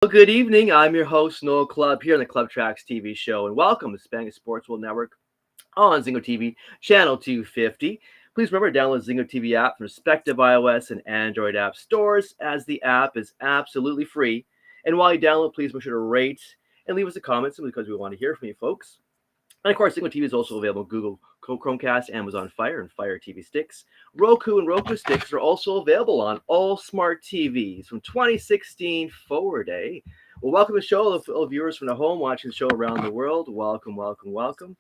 Well, good evening. I'm your host, Noel Clubb, here on the Clubb Tracks TV show, and welcome to Spanish Sports World Network on Zingo TV, channel 250. Please remember to download the Zingo TV app from respective iOS and Android app stores, as the app is absolutely free. And while you download, please make sure to rate and leave us a comment, simply because we want to hear from you folks. And of course, Zingo TV is also available on Google Chromecast, Amazon Fire, and Fire TV sticks. Roku and Roku sticks are also available on all smart TVs from 2016 forward, eh? Well, welcome to the show, all viewers from the home watching the show around the world. Welcome, welcome, welcome.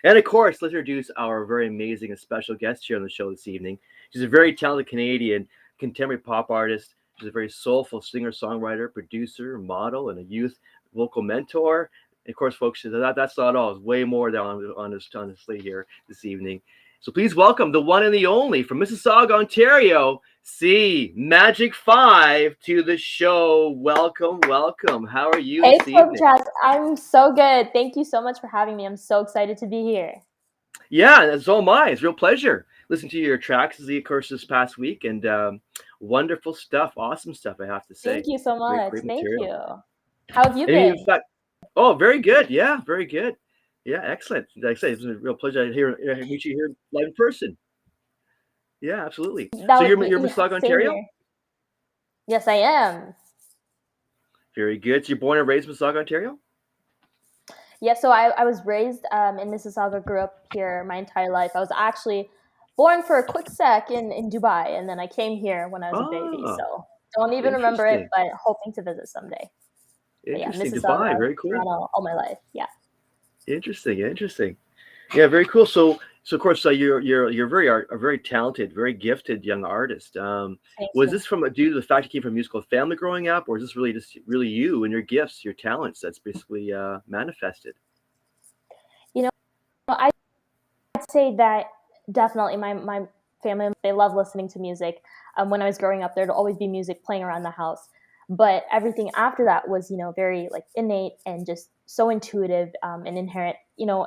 And of course, let's introduce our very amazing and special guest here on the show this evening. She's a very talented Canadian contemporary pop artist. She's a very soulful singer-songwriter, producer, model, and a youth vocal mentor. And of course, folks, that's not all. There's way more down on this slate here this evening. So please welcome the one and the only from Mississauga, Ontario, C Magic 5 to the show. Welcome, welcome. How are you Hey, this Clubb evening? Tracks. I'm so good. Thank you so much for having me. I'm so excited to be here. Yeah, that's all mine. It's a real pleasure listening to your tracks, of course, this past week, and wonderful stuff, awesome stuff, I have to Thank say. you so Great, much. great Thank material. you. How have you And in been? fact, oh, very good. Yeah, very good. Yeah, excellent. Like I say, it's a real pleasure to meet you here live in person. Yeah, absolutely. So you're Yeah, Mississauga, same Ontario? here. Yes, I am. Very good. So you're born and raised in Mississauga, Ontario? Yeah, so I was raised in Mississauga, grew up here my entire life. I was actually born for a quick sec in Dubai, and then I came here when I was a baby. Ah, So don't even remember it, interesting. but hoping to visit someday. But yeah, Interesting. Dubai, Mississauga, very cool. Toronto, all my life. Yeah. Interesting, interesting. Yeah, very cool. So of course, you're a very talented, very gifted young artist. Thank Was you. this from due to the fact you came from a musical family growing up, or is this really just really you and your gifts, your talents that's basically manifested? You know, I'd say that definitely my family, they love listening to music. When I was growing up, there'd always be music playing around the house. But everything after that was, very like innate and just so intuitive and inherent.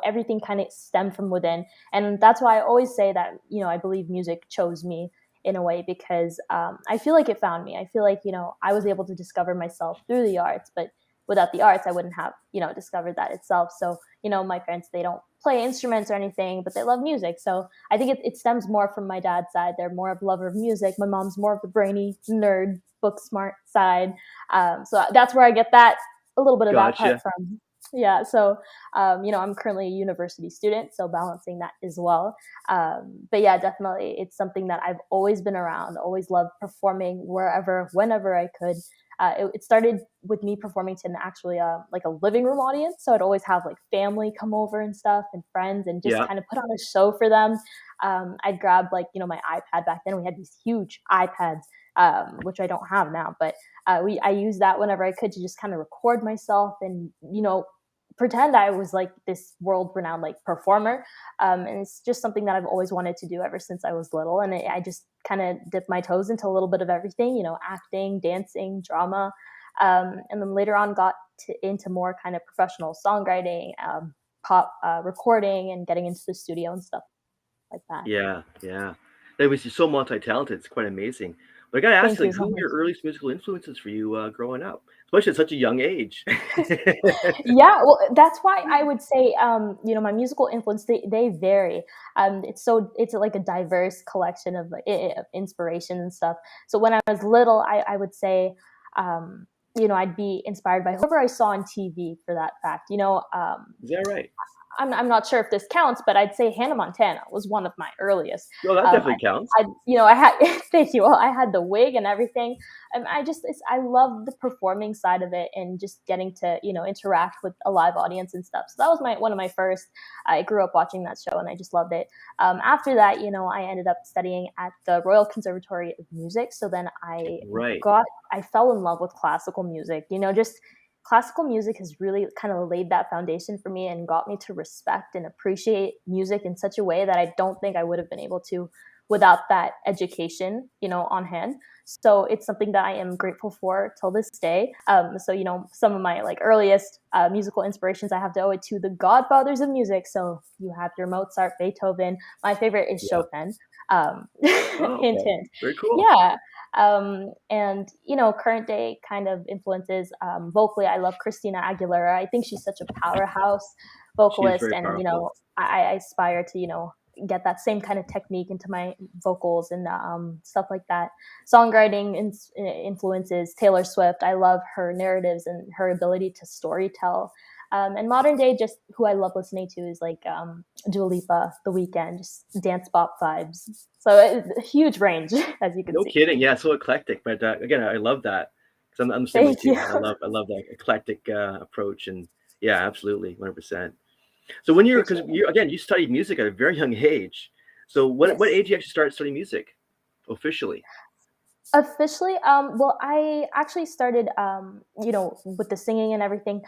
Everything kind of stemmed from within, and that's why I always say that I believe music chose me in a way because I feel like it found me. I feel like I was able to discover myself through the arts, but without the arts, I wouldn't have discovered that itself. So my parents, they don't play instruments or anything, but they love music. So I think it stems more from my dad's side. They're more of a lover of music. My mom's more of the brainy nerd, book smart side. So that's where I get that a little bit of that part Gotcha. from. Yeah. So, I'm currently a university student, so balancing that as well. But yeah, definitely, it's something that I've always been around. Always loved performing wherever, whenever I could. It started with me performing to an actually like a living room audience. So I'd always have like family come over and stuff and friends and just Yeah. kind of put on a show for them. I'd grab like, my iPad back then. We had these huge iPads, which I don't have now, but I used that whenever I could to just kind of record myself and, pretend I was like this world renowned like performer. And it's just something that I've always wanted to do ever since I was little. And I just kind of dipped my toes into a little bit of everything, acting, dancing, drama. And then later on into more kind of professional songwriting, pop recording, and getting into the studio and stuff like that. Yeah, yeah. That was so multi-talented. It's quite amazing. But I gotta ask Thank you, you like, so who were much. your earliest musical influences for you growing up, especially at such a young age? Yeah, well, that's why I would say, my musical influence, they vary. It's like a diverse collection of, of inspiration and stuff. So when I was little, I would say, I'd be inspired by whoever I saw on TV for that fact. Is that right? I'm not sure if this counts, but I'd say Hannah Montana was one of my earliest. Well, that Um, definitely counts. I had thank you. Well, I had the wig and everything. I love the performing side of it and just getting to interact with a live audience and stuff. So that was my one of my first. I grew up watching that show and I just loved it. After that, I ended up studying at the Royal Conservatory of Music. So then Right. I fell in love with classical music. Just classical music has really kind of laid that foundation for me and got me to respect and appreciate music in such a way that I don't think I would have been able to without that education, on hand. So it's something that I am grateful for till this day. So some of my like earliest musical inspirations I have to owe it to the godfathers of music. So you have your Mozart, Beethoven. My favorite is Yeah. Chopin. Oh, Hint, okay. hint. Very cool. Yeah. And current day kind of influences. Vocally, I love Christina Aguilera. I think she's such a powerhouse She's vocalist, very and powerful. I aspire to get that same kind of technique into my vocals and stuff like that. Songwriting influences Taylor Swift. I love her narratives and her ability to storytell. And modern day, just who I love listening to is like Dua Lipa, The Weeknd, just dance pop vibes. So it's a huge range, as you can No see. kidding. Yeah, so eclectic. But again, I love that because I'm the same way Thank you. too. I love that eclectic approach, and yeah, absolutely, 100%. So when you're because Appreciate it. you studied music at a very young age. So what Yes. age did you actually start studying music officially? Officially, well, I actually started, with the singing and everything.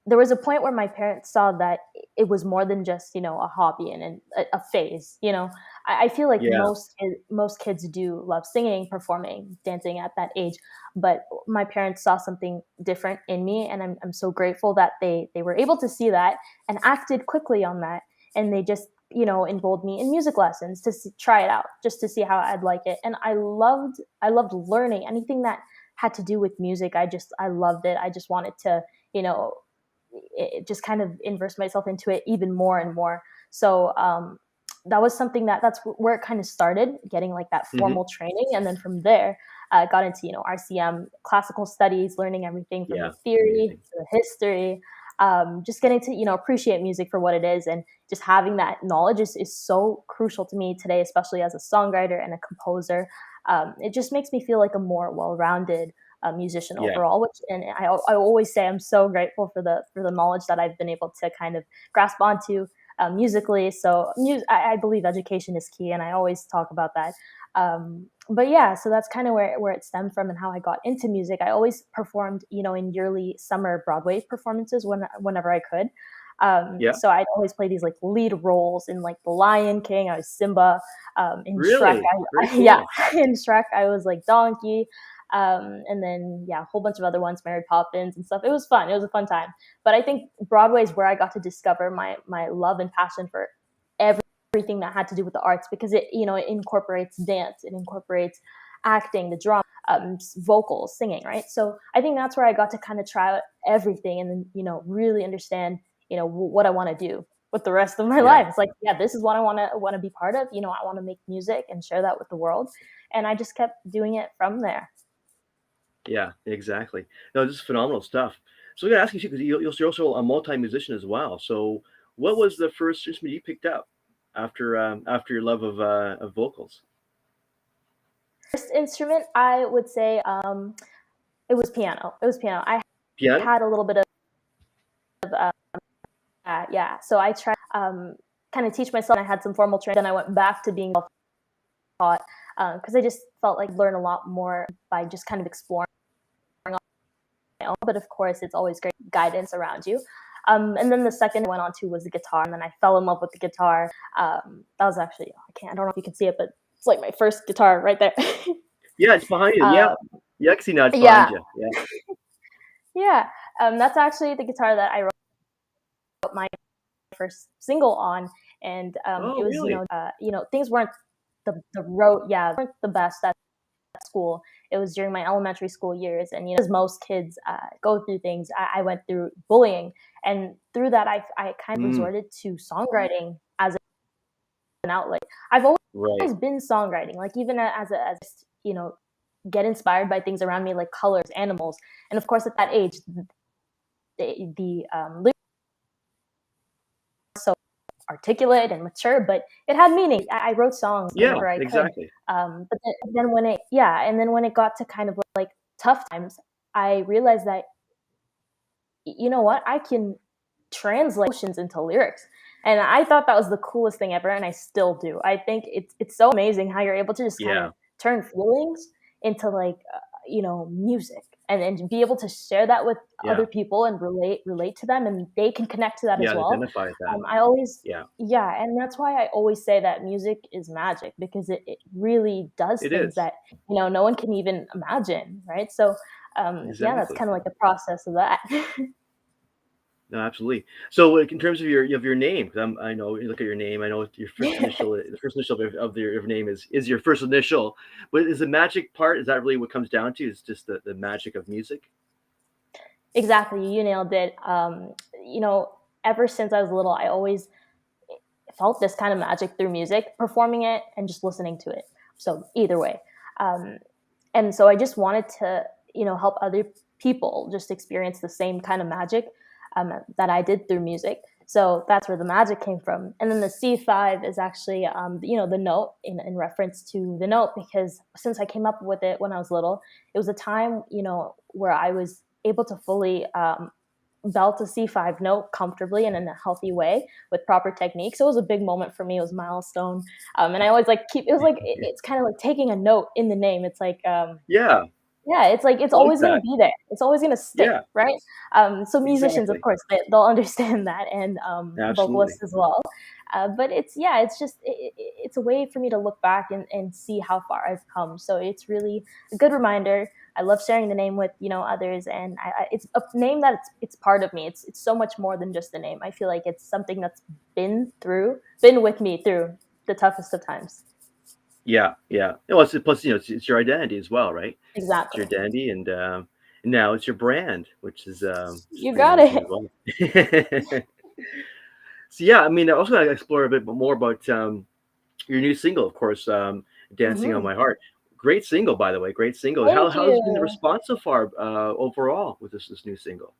There was a point where my parents saw that it was more than just a hobby and a phase. I feel like Yeah, most kids do love singing, performing, dancing at that age, but my parents saw something different in me, and I'm so grateful that they were able to see that and acted quickly on that, and they just enrolled me in music lessons to try it out, just to see how I'd like it. And I loved learning anything that had to do with music. I loved it. I just wanted to you know just kind of immerse myself into it even more and more. So that was something that's where it kind of started, getting like that hmm, formal training, and then from there, I got into RCM, classical studies, learning everything from the yeah, theory amazing. to the history. Just getting to appreciate music for what it is, and just having that knowledge is so crucial to me today, especially as a songwriter and a composer. It just makes me feel like a more well-rounded musician Yeah, overall. Which, and I always say I'm so grateful for the knowledge that I've been able to kind of grasp onto musically. So I believe education is key, and I always talk about that. But yeah, so that's kind of where it stemmed from and how I got into music. I always performed, in yearly summer Broadway performances whenever I could. yeah. So I'd always play these like lead roles in like The Lion King. I was Simba. In Shrek, Really, very yeah, cool. in Shrek I was like Donkey. And then yeah, a whole bunch of other ones, Mary Poppins and stuff. It was fun. It was a fun time. But I think Broadway is where I got to discover my love and passion for everything that had to do with the arts, because it incorporates dance, it incorporates acting, the drama, vocals, singing, right? So I think that's where I got to kind of try out everything, and then really understand what I want to do with the rest of my Yeah, life. It's like, yeah, this is what I want to be part of. I want to make music and share that with the world, and I just kept doing it from there. yeah, exactly. No, this is phenomenal stuff. So I got to ask you too, because you're also a multi-musician as well. So what was the first instrument you picked up after your love of vocals? First instrument, I would say, it was piano. It was piano. I Piano? had a little bit of yeah. So I tried kind of teach myself. I had some formal training. Then I went back to being self-taught, because I just felt like learn a lot more by just kind of exploring on my own. But of course, it's always great guidance around you. And then the second I went on to was the guitar, and then I fell in love with the guitar. That was actually, I don't know if you can see it, but it's like my first guitar right there. Yeah, it's behind you. uh, Yeah, yeah, I can see now. It's behind yeah, you. Yeah. yeah. That's actually the guitar that I wrote my first single on, and it Oh, was really? things weren't the road yeah weren't the best at school. It was during my elementary school years, and as most kids go through things, I went through bullying, and through that I kind of Mm, resorted to songwriting as an outlet. I've always right. been songwriting, like even as get inspired by things around me, like colors, animals, and of course at that age the lyrics so articulate and mature, but it had meaning. I wrote songs Yeah, whenever I could. exactly. But then and then when it got to kind of like tough times, I realized that you know what, I can translate emotions into lyrics, and I thought that was the coolest thing ever, and I still do. I think it's so amazing how you're able to just kind Yeah, of turn feelings into like music, and be able to share that with Yeah. other people and relate to them, and they can connect to that as Yeah, to well. identify with that. I always Yeah. Yeah, and that's why I always say that music is magic, because it really does It things is. that no one can even imagine, right? So yeah, that's Exactly. kind of like the process of that. No, absolutely. So, like, in terms of your name, 'cause I know you look at your name, I know your first initial, the first initial of your name is your first initial, but is the magic part, is that really what comes down to, is just the magic of music? Exactly, you nailed it. You know, ever since I was little, I always felt this kind of magic through music, performing it and just listening to it. So either way, um, and so I just wanted to help other people just experience the same kind of magic that I did through music. So that's where the magic came from. And then the C5 is actually the note in reference to the note, because since I came up with it when I was little, it was a time where I was able to fully belt a C5 note comfortably and in a healthy way with proper technique. So it was a big moment for me. It was a milestone. And I always like keep it was like it's kind of like taking a note in the name. It's like Yeah, yeah, it's like it's I like always gonna that. be there. It's always gonna stick, Yeah, right? So musicians, of exactly. course, they'll understand that, and Absolutely. vocalists as well. But it's just it's a way for me to look back and see how far I've come. So it's really a good reminder. I love sharing the name with others, and it's a name that it's part of me. It's so much more than just a name. I feel like it's something that's been with me through the toughest of times. Yeah, yeah. Well, it's plus, it's your identity as well, right? It's your Exactly. identity, and now it's your brand, which is You pretty got amazing it. as well. So yeah, I mean, I also gotta explore a bit more about your new single, of course, "Dancing on Hmm. My Heart." Great single, by the way. Great single. Thank How's been the you. response so far, overall with this new single?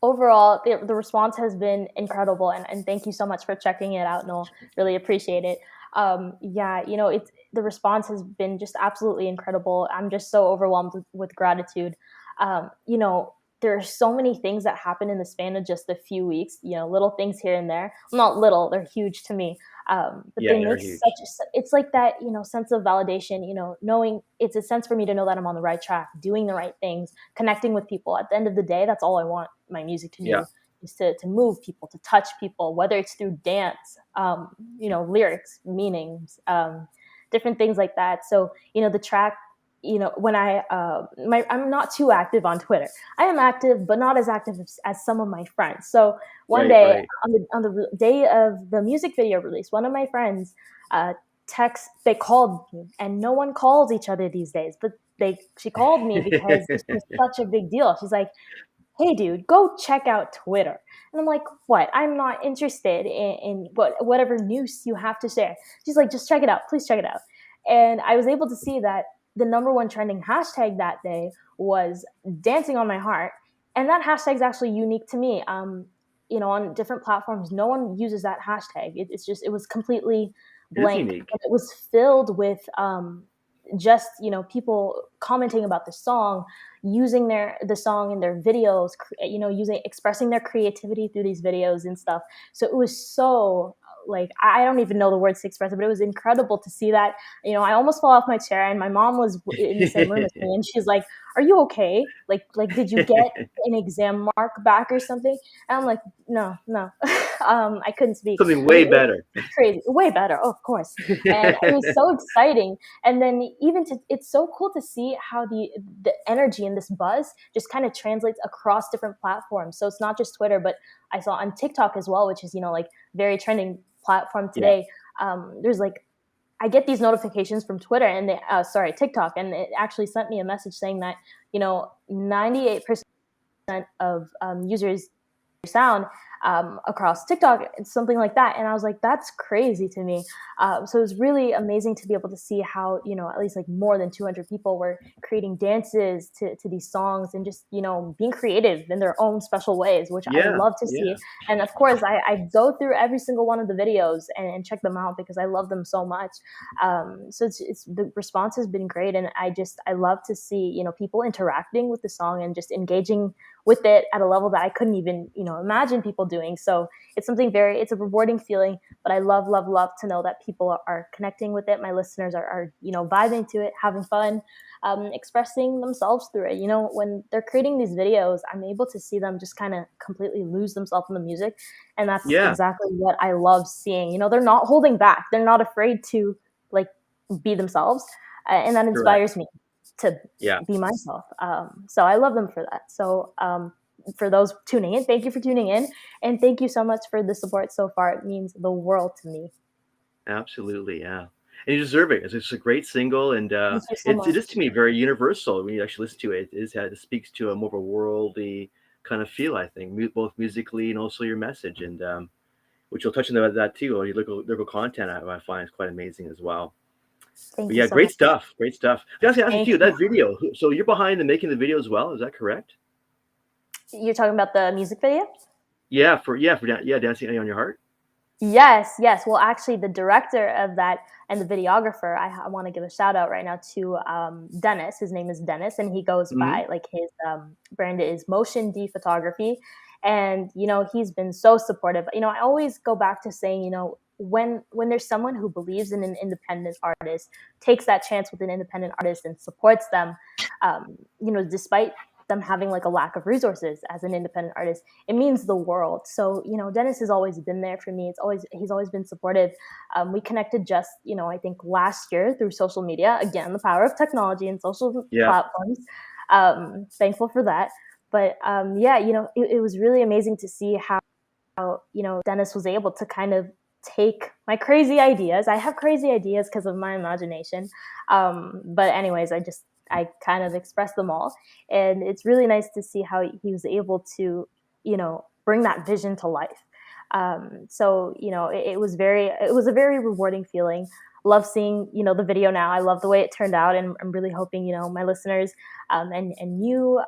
Overall, the response has been incredible, and thank you so much for checking it out, Noel. Really appreciate it. Yeah, it's the response has been just absolutely incredible. I'm just so overwhelmed with gratitude. There are so many things that happen in the span of just a few weeks. Little things here and there. Well, not little; they're huge to me. But Yeah, they they're make huge. it's like that sense of validation. Knowing it's a sense for me to know that I'm on the right track, doing the right things, connecting with people. At the end of the day, that's all I want my music to Yeah. do, is to move people, to touch people, whether it's through dance, lyrics, meanings, different things like that. So the track, when I'm not too active on Twitter. I am active, but not as active as some of my friends. So one Right, day, right. on the day of the music video release, one of my friends uh, they called me, and no one calls each other these days, but she called me because this was such a big deal. She's like, "Hey dude, go check out Twitter." And I'm like, "What? I'm not interested in whatever news you have to share." She's like, "Just check it out. Please check it out." And I was able to see that the number one trending hashtag that day was "dancing on my heart." And that hashtag is actually unique to me. On different platforms, no one uses that hashtag. It was completely It is blank, unique. and it was filled with just people commenting about the song, using the song in their videos, using expressing their creativity through these videos and stuff. So it was so like I don't even know the words to express it, but it was incredible to see that. I almost fell off my chair, and my mom was in the same room as me, and she's like, "Are you okay? Like did you get an exam mark back or something?" And I'm like, "No, no." I couldn't speak, Something but way better. it's crazy, way better, of course. And it was so exciting. And then it's so cool to see how the energy and this buzz just kind of translates across different platforms. So it's not just Twitter, but I saw on TikTok as well, which is like very trending platform Yeah. today. There's like I get these notifications from Twitter and TikTok, and it actually sent me a message saying that 98% of users sound across TikTok, something like that. And I was like, that's crazy to me. So it was really amazing to be able to see how, at least like more than 200 people were creating dances to these songs, and just, being creative in their own special ways, which I Yeah, love to see. yeah. And of course, I go through every single one of the videos and check them out because I love them so much. So it's the response has been great. And I love to see, people interacting with the song and just engaging with it at a level that I couldn't even, imagine people doing. So it's something it's a rewarding feeling, but I love to know that people are connecting with it. My listeners are vibing to it, having fun, expressing themselves through it. When they're creating these videos, I'm able to see them just kind of completely lose themselves in the music. And that's Yeah, exactly what I love seeing. They're not holding back. They're not afraid to like be themselves. And that correct. inspires me to Yeah, be myself. So I love them for that. So for those tuning in, thank you for tuning in. And thank you so much for the support so far. It means the world to me. absolutely. Yeah. And you deserve it. It's a great single, and Thank you so it much. is to me very universal when you actually listen to it. It speaks to a more of a worldly kind of feel, I think, both musically and also your message, and which you'll touch on that too. Or your lyrical content, I find is quite amazing as well. But Thank you yeah, so great much. stuff. Great stuff. I was gonna ask you Thank too. you. That video. So you're behind the making the video as well. Is that correct? You're talking about the music video? Yeah, dancing on your heart. Yes, yes. Well, actually, the director of that and the videographer, I want to give a shout out right now to Dennis. His name is Dennis, and he goes Hmm. by like his brand is Motion D Photography. And he's been so supportive. I always go back to saying, when there's someone who believes in an independent artist, takes that chance with an independent artist, and supports them, despite them having like a lack of resources as an independent artist, it means the world. So, Dennis has always been there for me. He's always been supportive. We connected just, I think last year through social media. Again, the power of technology and social Yeah, platforms. Thankful for that. But yeah, it was really amazing to see how Dennis was able to kind of take my crazy ideas. I have crazy ideas because of my imagination. But anyways, I kind of expressed them all, and it's really nice to see how he was able to bring that vision to life. So it was a very rewarding feeling. Love seeing the video now. I love the way it turned out, and I'm really hoping my listeners and you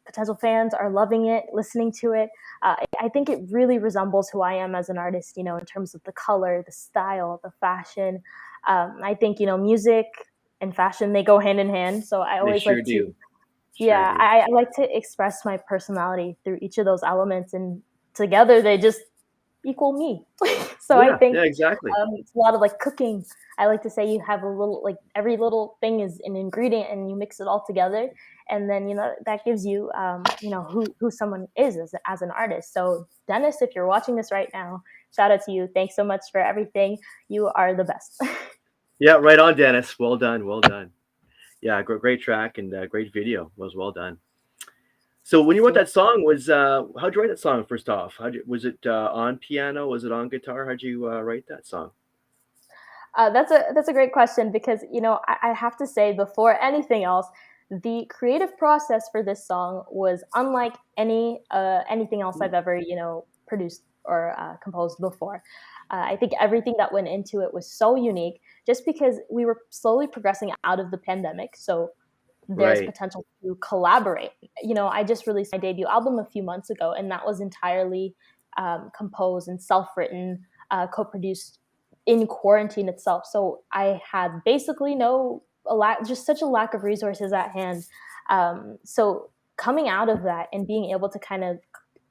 potential fans are loving it, listening to it. I think it really resembles who I am as an artist, in terms of the color, the style, the fashion. I think, music and fashion, they go hand in hand. So I they always sure like to, do. Sure yeah, do. I like to express my personality through each of those elements. And together they just equal me. So I Yeah, think yeah, exactly. it's a lot of like cooking. I like to say you have a little, like every little thing is an ingredient and you mix it all together. And then, that gives you, who someone is as an artist. So Dennis, if you're watching this right now, shout out to you. Thanks so much for everything. You are the best. Yeah, right on, Dennis. Well done. Well done. Yeah, great track and great video. Was well done. So when you Thank wrote you. that song, how'd you write that song? First off, was it on piano? Was it on guitar? How'd you write that song? That's a great question because I have to say before anything else, the creative process for this song was unlike anything else I've ever produced or composed before. I think everything that went into it was so unique, just because we were slowly progressing out of the pandemic. So there's Right. potential to collaborate. I just released my debut album a few months ago, and that was entirely composed and self-written, co-produced in quarantine itself. So I had basically just such a lack of resources at hand. So coming out of that and being able to kind of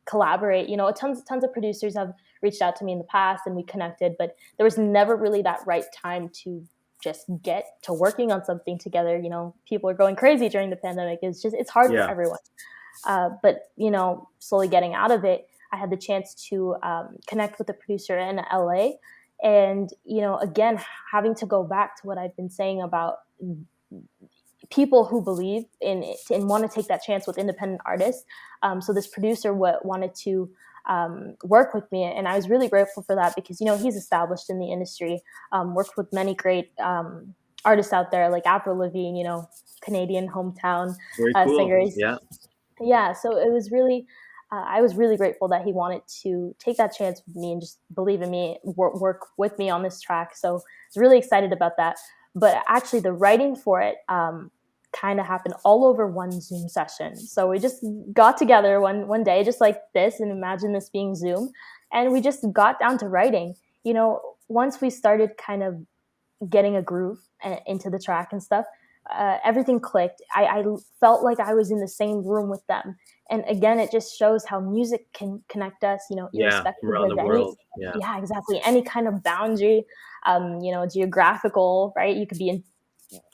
collaborate, tons of producers have reached out to me in the past and we connected, but there was never really that right time to just get to working on something together. People are going crazy during the pandemic. It's hard for Yeah. everyone. But slowly getting out of it, I had the chance to connect with a producer in LA, and again, having to go back to what I've been saying about people who believe in it and want to take that chance with independent artists. So this producer wanted to work with me, and I was really grateful for that because he's established in the industry, worked with many great artists out there like Avril Lavigne, Canadian hometown Very cool. singers. Yeah. Yeah, so it was really I was really grateful that he wanted to take that chance with me and just believe in me, work with me on this track. So I was really excited about that. But actually, the writing for it kind of happened all over one Zoom session. So we just got together one day, just like this, and imagine this being Zoom, and we just got down to writing. Once we started kind of getting a groove into the track and stuff, everything clicked. I felt like I was in the same room with them. And again, it just shows how music can connect us, Yeah, from irrespective around the of any, world. Yeah, yeah, exactly, any kind of boundary, geographical, right? You could be in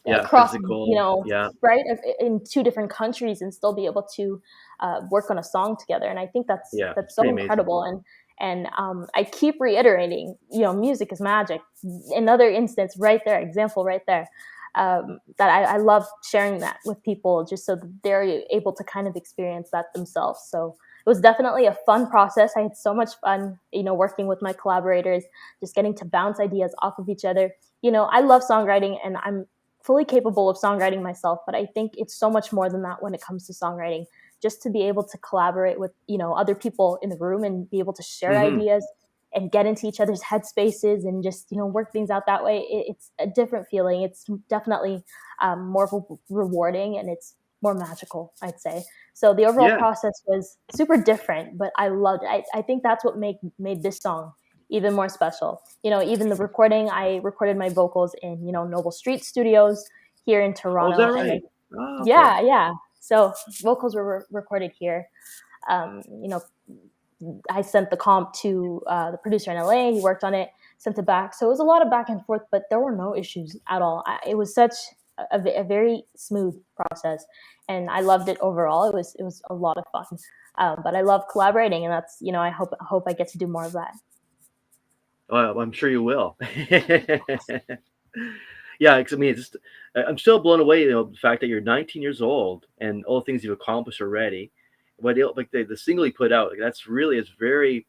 yeah, across, physical. Yeah, right, in two different countries and still be able to work on a song together. And I think yeah, it's that's so pretty amazing. incredible. And I keep reiterating, music is magic. Another instance right there, example right there. That I love sharing that with people just so that they're able to kind of experience that themselves. So it was definitely a fun process. I had so much fun, working with my collaborators, just getting to bounce ideas off of each other. I love songwriting and I'm fully capable of songwriting myself, but I think it's so much more than that when it comes to songwriting. Just to be able to collaborate with, other people in the room and be able to share Hmm. ideas and get into each other's headspaces and just, work things out that way. It's a different feeling. It's definitely more rewarding and it's more magical, I'd say. So the overall Yeah. process was super different, but I loved it. I think that's what made this song even more special. Even the recording, I recorded my vocals in, Noble Street Studios here in Oh, is that Toronto. And then, right? Oh, okay. yeah, yeah. So vocals were recorded here. Um, you know, I sent the comp to the producer in LA. He worked on it, sent it back. So it was a lot of back and forth, but there were no issues at all. It was such a very smooth process, and I loved it overall. It was a lot of fun. But I love collaborating, and that's I hope I get to do more of that. Well, I'm sure you will. Yeah, 'cause I mean, it's just I'm still blown away, the fact that you're 19 years old and all the things you've accomplished already. Like the single you put out, like, that's really is very,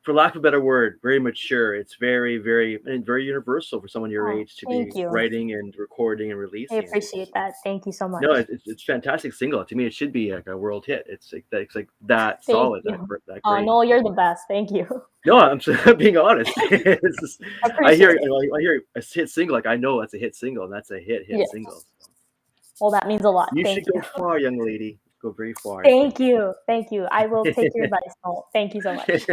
for lack of a better word, very mature. It's very, very, and very universal for someone your Oh, age to thank be you. writing and recording and I releasing. appreciate that. Thank you so No, much. it's fantastic single. To me, it should be like a world hit. It's like that Thank solid, you. that Oh, great. Noel, you're the best. Thank you. No, I'm being honest. It's just, I Appreciate hear it. I hear a hit single, like I know that's a hit single, and that's a hit single. Yes. Well, that means a lot. You Thank should go you. far, young lady. Go very far, I Thank think. you. Thank you. I will take your advice, Noel. Thank you so much.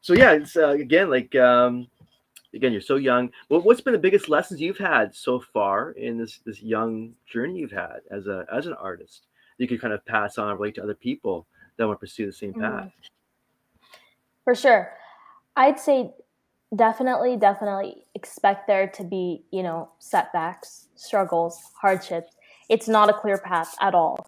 So yeah, it's again, like again, you're so young. What's been the biggest lessons you've had so far in this young journey you've had as an artist that you could kind of pass on, relate to other people that want to pursue the same path? Mm, for sure. I'd say definitely expect there to be, setbacks, struggles, hardships. It's not a clear path at all.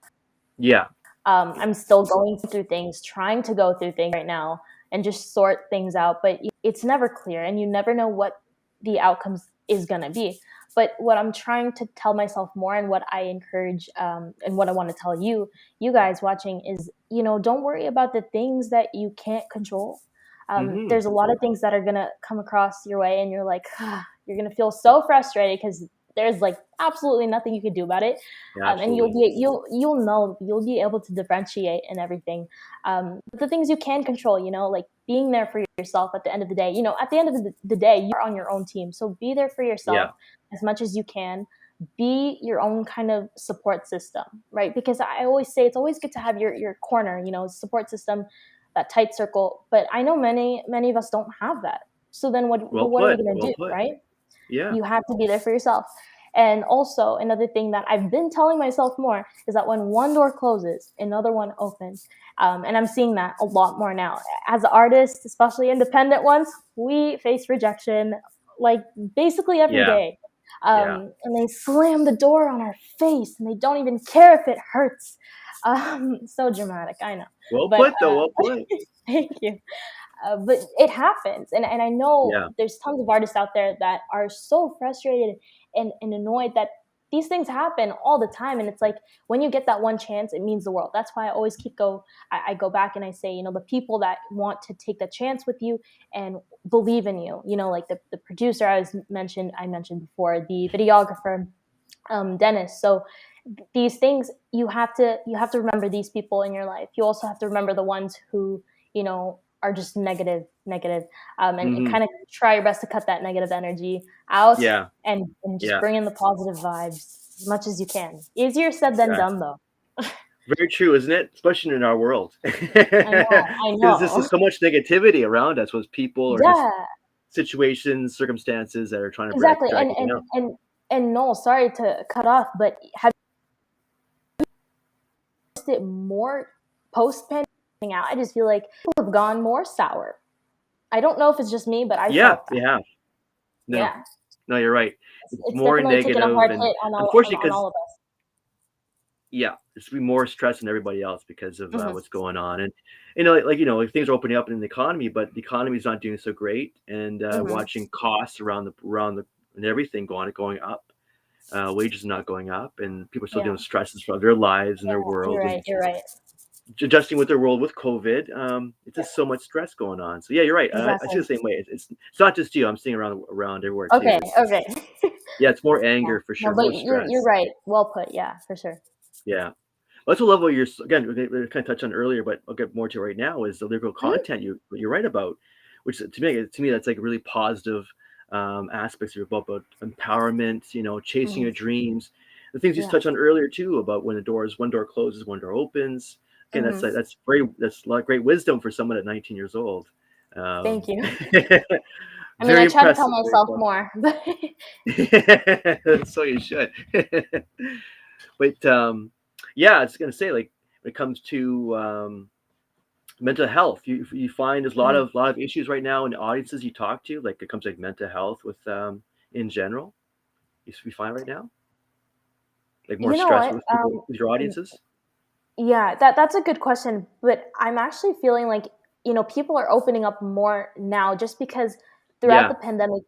Yeah. I'm still going through things, trying to go through things right now and just sort things out, but it's never clear and you never know what the outcomes is going to be. But what I'm trying to tell myself more and what I encourage and what I want to tell you guys watching is, don't worry about the things that you can't control. Hmm. There's a lot of things that are going to come across your way and you're like, you're going to feel so frustrated because there's like absolutely nothing you can do about it. And Absolutely. you'll be able to differentiate and everything. But the things you can control, like being there for yourself at the end of the day. At the end of the day, you're on your own team, so be there for yourself Yeah. as much as you can. Be your own kind of support system, right? Because I always say it's always good to have your corner, support system, that tight circle. But I know many of us don't have that. So then Well what are we put. gonna Well do, put. right? Yeah. You have to be there for yourself. And also, another thing that I've been telling myself more is that when one door closes, another one opens. And I'm seeing that a lot more now. As artists, especially independent ones, we face rejection like basically every Yeah. day. Yeah. And they slam the door on our face and they don't even care if it hurts. So dramatic, I know. Well But put, though. Well put. thank you. But it happens, and I know Yeah. there's tons of artists out there that are so frustrated and annoyed that these things happen all the time. And it's like when you get that one chance, it means the world. That's why I always I go back and I say, the people that want to take the chance with you and believe in you, like the producer I mentioned before, the videographer, Dennis. So these things you have to remember these people in your life. You also have to remember the ones who are just negative, and Hmm. kind of try your best to cut that negative energy out Yeah. and just Yeah. bring in the positive vibes as much as you can. Easier said than Yeah. done, though. Very true, isn't it? Especially in our world, I know, because I there's know. just so much negativity around us with people or just Yeah, situations, circumstances that are trying to exactly. drag and you and down. and And Noel, sorry to cut off, but have you noticed it more post-pandemic out? I just feel like people have gone more sour. I don't know if it's just me, but I Yeah, felt they that. have. No, Yeah, no, you're right. It's it's more definitely taken a negative, hard and hit on unfortunately, on because all of us. yeah, it's be more stress than everybody else because of Hmm. what's going on, and like things are opening up in the economy, but the economy is not doing so great, and Hmm. watching costs around the and everything going up, wages are not going up, and people are still Yeah, dealing with stresses from their lives and their you're world, right. and You're right. adjusting with their world with COVID. It's Yeah, just so much stress going on. So yeah, you're right. I see exactly. the same way. It's not just you. I'm seeing around everywhere too. Okay. It's Okay. yeah, it's more Yeah. anger for No, sure, but more you're stress. right. Well put. Yeah, for sure. Yeah. That's a level you're again. We kind of touched on earlier, but I'll get more to right now. Is the lyrical Mhm. content you're right about, which to me that's like a really positive aspects of about empowerment. Chasing Mhm. your dreams. The things you Yeah. touched on earlier too about when one door closes, one door opens. Again, Hmm. that's a lot of great wisdom for someone at 19 years old. Um, Thank you. I mean, very I try to tell impressive. Very myself more, but impressive. So you should. But yeah, I was gonna say, like, when it comes to mental health, you find there's a lot Mhm. of issues right now in the audiences you talk to, like it comes like mental health with in general. You find right now, like more You know stress what? with people with your audiences. Yeah, that's a good question, but I'm actually feeling like, people are opening up more now just because throughout Yeah, the pandemic,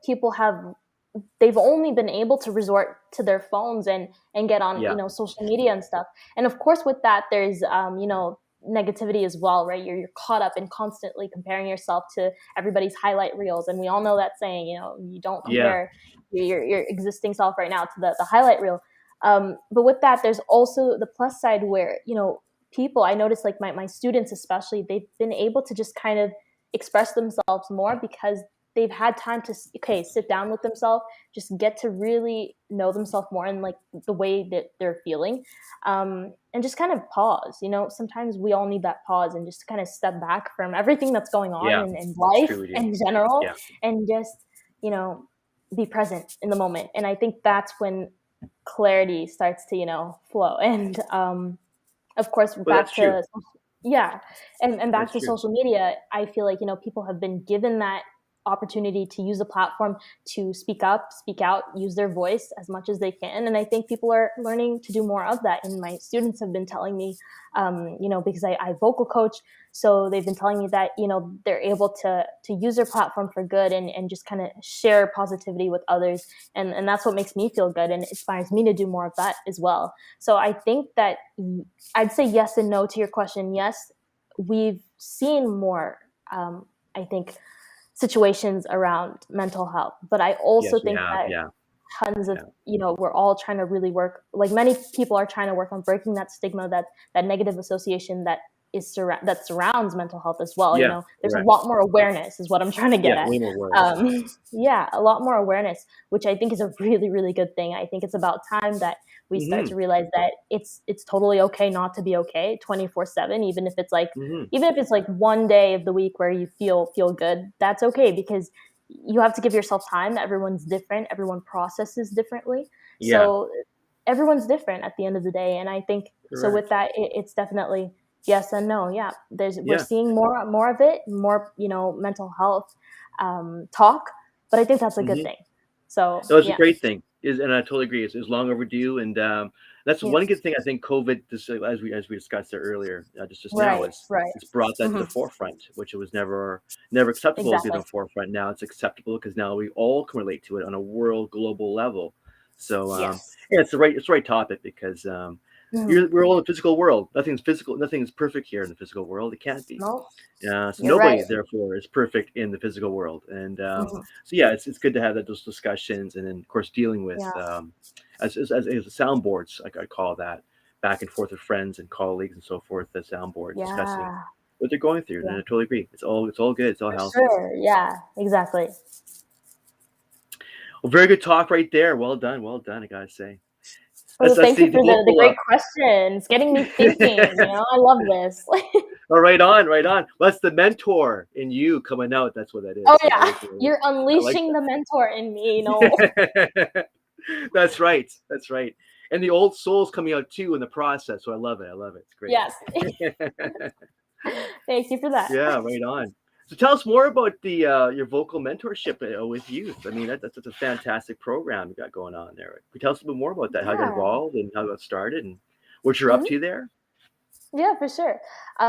they've only been able to resort to their phones and get on, yeah, social media and stuff. And of course with that there's negativity as well, right? You're caught up in constantly comparing yourself to everybody's highlight reels, and we all know that saying, you don't yeah, compare your existing self right now to the highlight reel. But with that, there's also the plus side where, people, I notice like my students especially, they've been able to just kind of express themselves more because they've had time to, okay, sit down with themselves, just get to really know themselves more and like the way that they're feeling, and just kind of pause. Sometimes we all need that pause and just kind of step back from everything that's going on yeah. in That's life true, we do. in general, Yeah. and just you know be present in the moment. And I think that's when clarity starts to flow. And of course But that's back true. to, yeah, and back That's to true. social media, I feel like people have been given that opportunity to use the platform to speak up, speak out, use their voice as much as they can. And I think people are learning to do more of that. And my students have been telling me, because I vocal coach, so they've been telling me that they're able to use their platform for good, and just kind of share positivity with others. And that's what makes me feel good and inspires me to do more of that as well. So I think that I'd say yes and no to your question. Yes, we've seen more, I think, situations around mental health, but I also Yes, we think have. that Yeah, tons of, yeah, we're all trying to really work, like many people are trying to work on breaking that stigma, that negative association that surrounds mental health as well. yeah. There's a Correct. lot more awareness is what I'm trying to get Yeah, at. way more awareness. Yeah, a lot more awareness, which I think is a really, really good thing. I think it's about time that we start Hmm. to realize that it's totally okay not to be okay 24/7, Hmm. even if it's like one day of the week where you feel good. That's okay, because you have to give yourself time. Everyone's different, everyone processes differently. Yeah, So everyone's different at the end of the day. And I think so with correct. that, it's definitely yes and no. Yeah, we're Yeah. seeing more of it, more mental health talk, but I think that's a good Hmm. thing. So No, it's a yeah. great thing. And I totally agree. It's long overdue, and that's Yeah. one good thing I think COVID, as we discussed there earlier, just now, Right, is right. it's brought that to Hmm. the forefront, which it was never acceptable to be in Exactly. the forefront. Now it's acceptable because now we all can relate to it on a global level. So Yes. yeah, it's the right topic because Hmm. we're all in a physical world. Nothing's physical. Nothing's perfect here in the physical world. It can't be. No, So you're right. nobody, therefore, is perfect in the physical world. And Hmm. so yeah, it's good to have those discussions, and then of course dealing with Yeah. as soundboards, like I call that, back and forth with friends and colleagues and so forth. The soundboard discussing Yeah. what they're going through, and Yeah. I totally agree. It's all good. It's all For healthy. sure. Yeah. Exactly. Well, very good talk right there. Well done. I gotta say. Well, That's thank you the for the vocal. great questions, getting me thinking. I love this. Oh, right on, right on. Well, that's the mentor in you coming out. That's what that Oh is. yeah, Very good. you're I like unleashing the mentor in me. that. That's right. That's right. And the old soul's coming out too in the process. So I love it. I love it. It's Yes. great. Thank you for that. Yeah, right on. So tell us more about the your vocal mentorship with youth. I mean, that's a fantastic program you got going on there. Can you tell us a bit more about that? How you got Yeah. involved and how it got started and what you're up Mhm. to there? Yeah, for sure.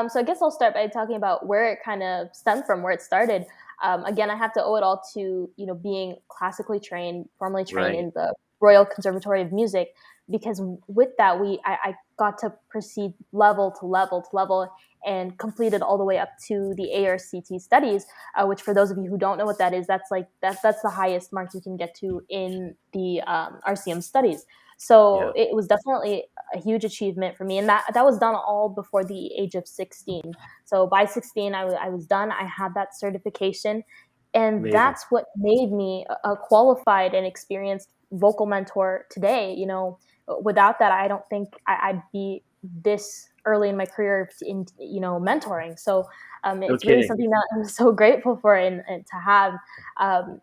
So I guess I'll start by talking about where it kind of stemmed from, where it started. Again, I have to owe it all to being classically trained, formally trained Right. in the Royal Conservatory of Music, because with that I got to proceed level to level to level and completed all the way up to the ARCT studies, which for those of you who don't know what that is, that's the highest mark you can get to in the RCM studies. So Yeah. it was definitely a huge achievement for me, and that was done all before the age of 16. So by 16 I was done. I had that certification, and Amazing. that's what made me a qualified and experienced vocal mentor today. Without that, I don't think I'd be this early in my career in mentoring. So No it's really kidding. something that I'm so grateful for, and to have. um,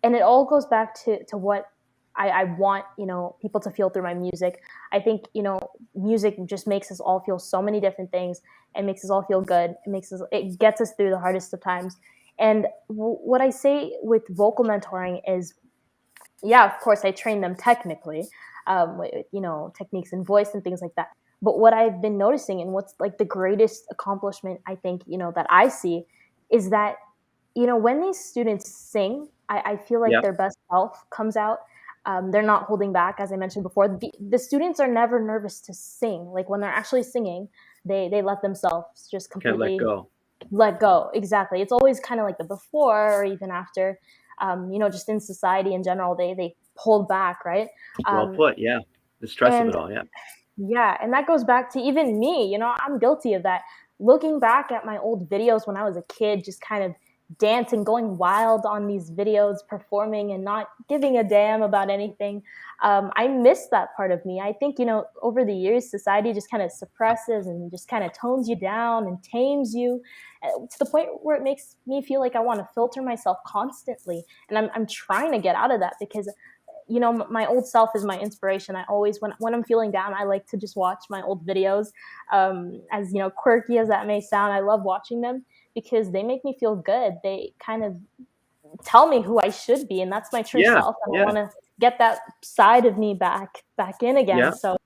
and it all goes back to what I want people to feel through my music. I think music just makes us all feel so many different things. It makes us all feel good. It gets us through the hardest of times. And what I say with vocal mentoring is, yeah, of course I train them technically, with, techniques and voice and things like that. But what I've been noticing, and what's like the greatest accomplishment I think that I see, is that when these students sing, I feel like Yeah. their best self comes out. They're not holding back, as I mentioned before. The students are never nervous to sing. Like when they're actually singing, they let themselves just Can't let completely go. let go. Exactly. It's always kind of like the before or even after. Just in society in general, they hold back, right? Well Um, put. Yeah. The stress of and it all. Yeah. yeah, and that goes back to even me. I'm guilty of that. Looking back at my old videos when I was a kid, just kind of dancing, going wild on these videos, performing, and not giving a damn about anything. I miss that part of me. I think, over the years, society just kind of suppresses and just kind of tones you down and tames you, to the point where it makes me feel like I want to filter myself constantly. And I'm trying to get out of that, because my old self is my inspiration. I always, when I'm feeling down, I like to just watch my old videos. As quirky as that may sound, I love watching them because they make me feel good. They kind of tell me who I should be, and that's my true Yeah. self. And I Yeah. want to get that side of me back in again. Yeah. So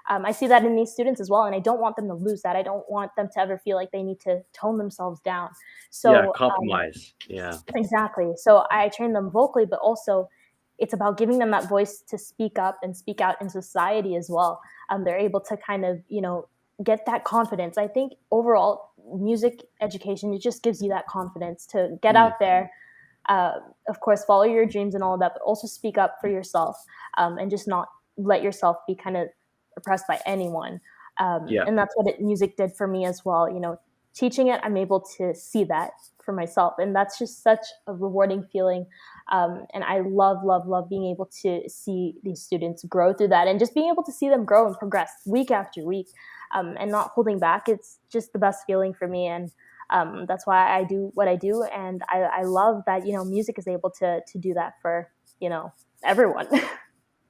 I see that in these students as well, and I don't want them to lose that. I don't want them to ever feel like they need to tone themselves down. Yeah. So Compromise. Yeah. exactly. So I train them vocally, but also it's about giving them that voice to speak up and speak out in society as well. They're able to kind of, get that confidence. I think overall, music education, it just gives you that confidence to get Mm. out there. Uh, of course, follow your dreams and all of that, but also speak up for yourself, and just not let yourself be kind of oppressed by anyone. Yeah. And that's what music did for me as well. Teaching it, I'm able to see that for myself, and that's just such a rewarding feeling. And I love, love, love being able to see these students grow through that, and just being able to see them grow and progress week after week, and not holding back. It's just the best feeling for me, and that's why I do what I do, and I love that music is able to do that for everyone.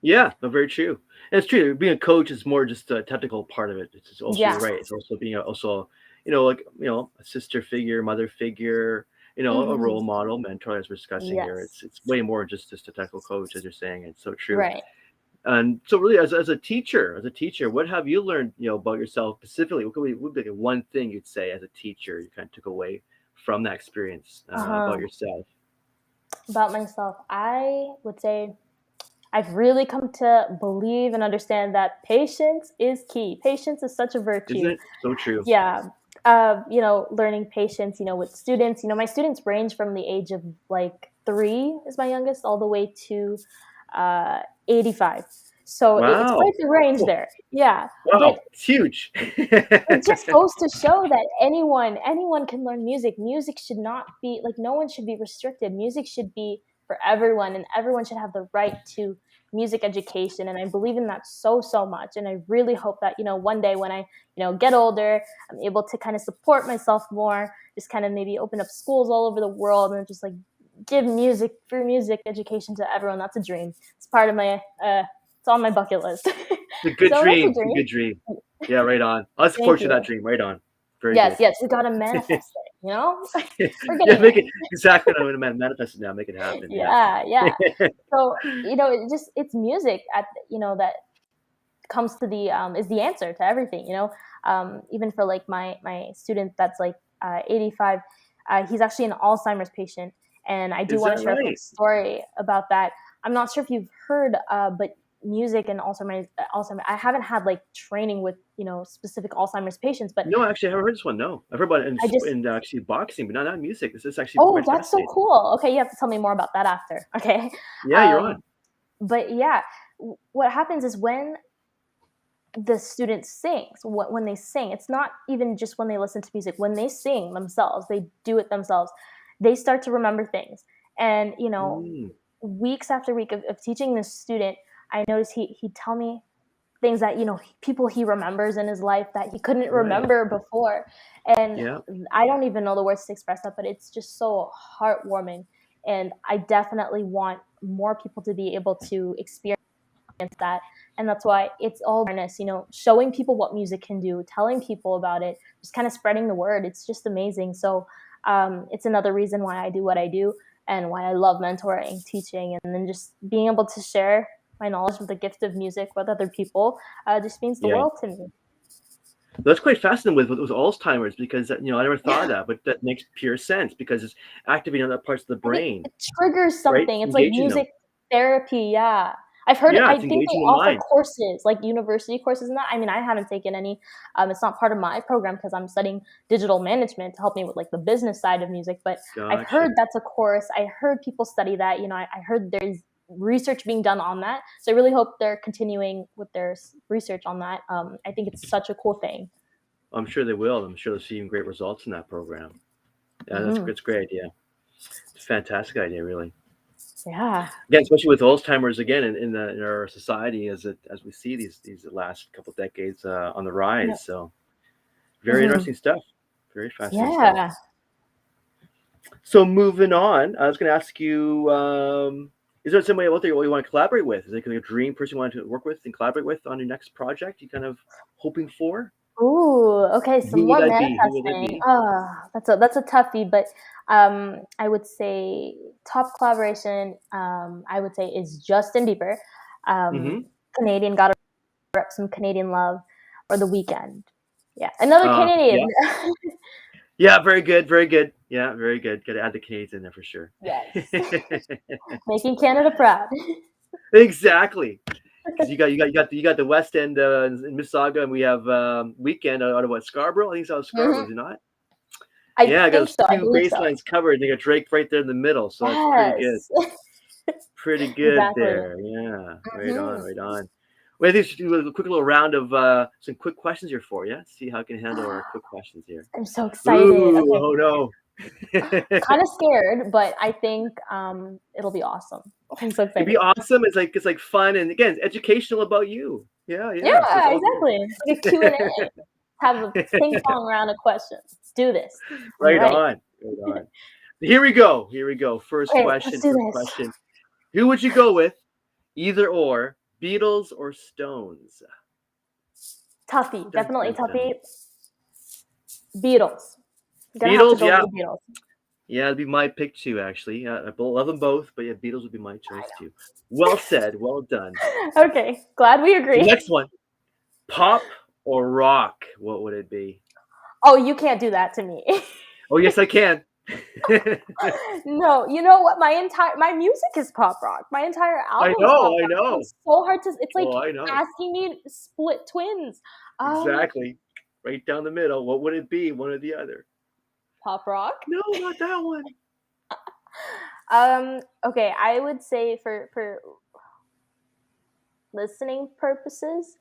Yeah, no, very true. And it's true. Being a coach is more just a technical part of it. It's just also Yeah. you're right. It's also being also like a sister figure, mother figure, a Hmm. role model, mentor, as we're discussing here. Yes. It's way more just a technical coach, as you're saying. It's so true. Right. And so, really, as a teacher, what have you learned, about yourself specifically? What would be like one thing you'd say as a teacher you kind of took away from that experience about Uh-huh. yourself? About myself, I would say I've really come to believe and understand that patience is key. Patience is such a Isn't virtue. it so true? Yeah. Learning patience, with students. My students range from the age of like 3 is my youngest, all the way to 85. So it's Wow. quite the range Oh, there. Yeah. But wow. It's huge. it just goes to show that anyone can learn music. Music should not be like, no one should be restricted. Music should be for everyone, and everyone should have the right to music education. And I believe in that so much. And I really hope that one day when I get older, I'm able to kind of support myself more, just kind of maybe open up schools all over the world, and just like give free music education to everyone. That's a dream. It's part of my it's on my bucket list. It's a good So that's a dream. It's a dream. good dream. Yeah, right on. I'll Thank support you in that you. dream. Right on. Very Yes, good. yes, we gotta manifest it. We're Yeah, getting make there. it exactly. I'm gonna manifest it now. Make it happen. Yeah. Yeah, yeah. So it's music that comes to the is the answer to everything. Even for like my student that's like 85, he's actually an Alzheimer's patient, and I do Is want that to share a quick right? story about that. I'm not sure if you've heard, but music and Alzheimer's. I haven't had like training with specific Alzheimer's patients, but No, actually, I haven't heard this one. No, I've heard about it in, I just in actually boxing, but not music. This is actually oh, quite that's so fascinating. cool. Okay, you have to tell me more about that after. Okay, Yeah, you're um, on. but yeah, what happens is when the student sings, when they sing, it's not even just when they listen to music. When they sing themselves, they do it themselves, they start to remember things. And Mm, weeks after week of teaching this student, I noticed he'd tell me things that people he remembers in his life that he couldn't right. remember before. And Yeah. I don't even know the words to express that, but it's just so heartwarming. And I definitely want more people to be able to experience that. And that's why it's all awareness, showing people what music can do, telling people about it, just kind of spreading the word. It's just amazing. So it's another reason why I do what I do, and why I love mentoring, teaching, and then just being able to share my knowledge with the gift of music with other people just means the Yeah. world to me. That's quite fascinating with Alzheimer's because I never thought of Yeah. that, but that makes pure sense because it's activating other parts of the I think brain, it triggers right? something. It's like Engaging them. music therapy. Yeah. I've heard it. Yeah, I it's think they engaging the offer mind. courses, like university courses and that. I mean, I haven't taken any. It's not part of my program because I'm studying digital management to help me with like the business side of music. But I've heard Gotcha. that's a course. I heard people study that. I heard there's research being done on that. So I really hope they're continuing with their research on that. I think it's such a cool thing. I'm sure they will. I'm sure they're seeing great results in that program. Yeah, Hmm. that's a great idea. It's a fantastic idea, really. Yeah. Again, especially with Alzheimer's again in our society as we see these last couple decades on the Yeah. rise. So very Hmm. interesting stuff. Very fascinating stuff. Yeah. So moving on, I was going to ask you: is there somebody out there you want to collaborate with? Is there like a dream person you want to work with and collaborate with on your next project? You kind of hoping for? Ooh, okay, Who some would more that be? Who would that manifesting. be? That's a toughie, but I would say top collaboration. I would say is Justin Bieber, Mm-hmm. Canadian. Got to rep some Canadian love, or The Weekend. Yeah, another Canadian. Yeah, yeah, very good, very good. Yeah, very good. Got to add the Canadians in there for sure. Yes, making Canada proud. Exactly, because you got the West End in Mississauga, and we have Weekend out of what Scarborough. I think it's out of Scarborough, Hmm. is it not? I Yeah, I got think those so. I two believe bass so. lines covered. And they got Drake right there in the middle, so that's pretty good. Yes, Pretty good exactly. there. Yeah, right on, Hmm. right on. Well, I think we should do a quick little round of some quick questions here for you. See how I can handle our quick questions here. I'm so excited. Ooh, Okay, oh no. kind of scared, but I think it'll be awesome. I'm so It'd be excited. awesome. It's like fun and again, it's educational about you. Yeah, yeah. So it's Yeah, all good. exactly. It's like a Q&A. Have a ping pong round of questions. Let's do this. I'm Right ready. on. Right on. Here we go. Here we go. First Okay, let's question. do First this. question. Who would you go with? Either or, Beatles or Stones? Tuffy, Dun, definitely dun, dun. Tuffy. Beatles. I'm gonna have to Beatles, go with yeah. the Beatles. Yeah, it'd be my pick too, actually. I love them both, but yeah, Beatles would be my choice too. Well said. Well done. Okay, glad we So agree. next one, pop or rock? What would it be? Oh, you can't do that to me. Oh, yes, I can. No, you know what? My music is pop rock. My entire I album's pop know. I rock. know. It's so hard to. It's like Oh, I know. asking me to split twins. Um, Exactly. Right down the middle. What would it be? One or the other? Pop rock. No, not that one. Okay, I would say for listening purposes.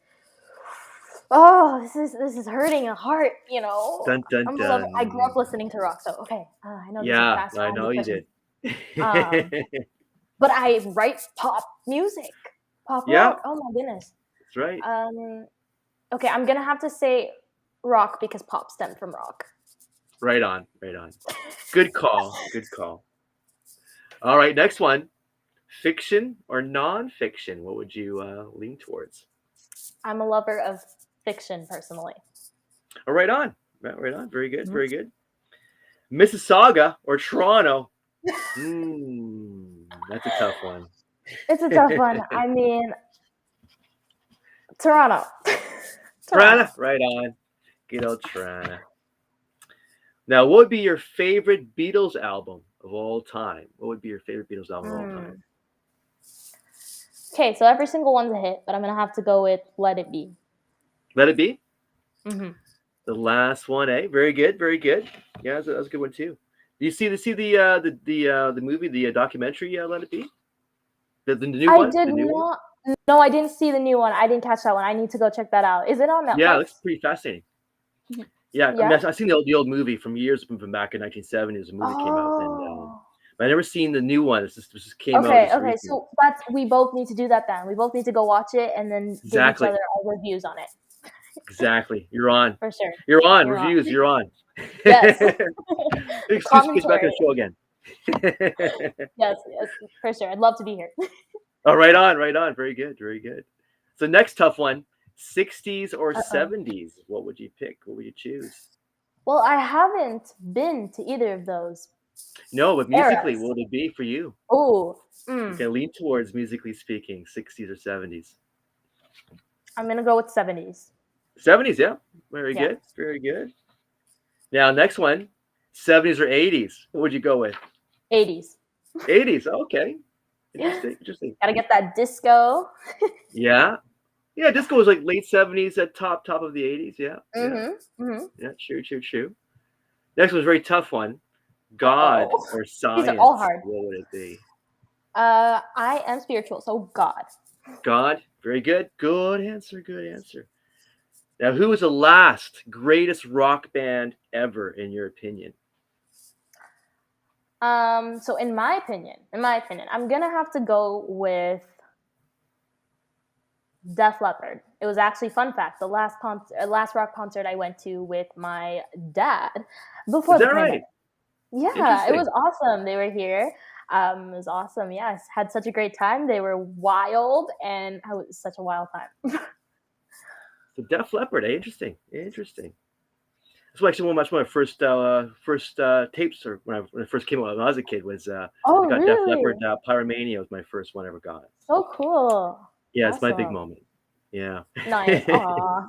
Oh, this is hurting a heart. Dun dun I grew up dun. listening to rock, so okay. I know these are Yeah, fast I roundy know you questions. did. Um, but I write pop music, pop Yeah, rock. Oh my goodness. that's right. Um, okay, I'm gonna have to say rock because pop stemmed from rock. Right on. Right on. Good call. Good call. All right, next one. Fiction or nonfiction? What would you lean towards? I'm a lover of fiction personally. Oh, right on. Right on. Very good. Mhm. Very good. Mississauga or Toronto? That's a tough one. It's a tough one. I mean, Toronto. Toronto. Toronto, right on. Good old Toronto. Now, what would be your favorite Beatles album of all time? What would be your favorite Beatles album of all time? Mm. Okay, so every single one's a hit, but I'm gonna have to go with "Let It Be." Let It Be. Hmm. The last one, eh? Very good, very good. Yeah, that's a good one too. Do you see the movie, the documentary, Let It Be? The new I one, did the new one. not. No, I didn't see the new one. I didn't catch that one. I need to go check that out. Is it on Yeah, it looks Netflix? pretty fascinating. Yeah, I mean, Yeah. I've seen the old movie from years from back in 1970s. A movie came out, and Oh. but I never seen the new one. This just came out Okay. just Okay. recently. So that's we both need to do that then. We both need to go watch it and then give each Exactly, other our reviews on it. exactly. You're on. For sure. You're on. You're on. Reviews. You're on. Yes. Excuse me, get back on Commentary. the show again. Yes. Yes. For sure. I'd love to be here. Oh, right on, right on. Very good, very good. So next tough one: 60s or Uh-oh. 70s? What would you pick? What would you choose? Well, I haven't been to either of those No, but musically, what eras. would it be for you? Oh. You can lean towards musically speaking, 60s or 70s. I'm gonna go with 70s. 70s, yeah. Very Yeah. good, very good. Now, next one: 70s or 80s? What would you go with? 80s. 80s. Okay, interesting, interesting. Gotta get that disco. Yeah, yeah. Disco was like late 70s at top of the 80s. Yeah, yeah, Mm-hmm. Mm-hmm. yeah. True, true, true. Next one's a very tough one. God Uh-oh. or These are all science? hard. What would it be? I am spiritual, so God. God. Very good. Good answer. Good answer. Now, who was the last greatest rock band ever, in your opinion? So in my opinion, I'm gonna have to go with Def Leppard. It was actually fun fact. The last rock concert I went to with my dad Is before the that right? pandemic. Yeah, it Interesting. was awesome. They were here. It was awesome. Yes, had such a great time. They were wild, and it was such a wild time. So Def Leppard. Interesting. Interesting. That's actually one of my first tapes, or when I first came out when I was a kid, was I Oh, got Def really? Leppard. Pyromania was my first one I ever got. So cool. Yeah, it's my big Awesome. moment. Yeah. Nice. Aw.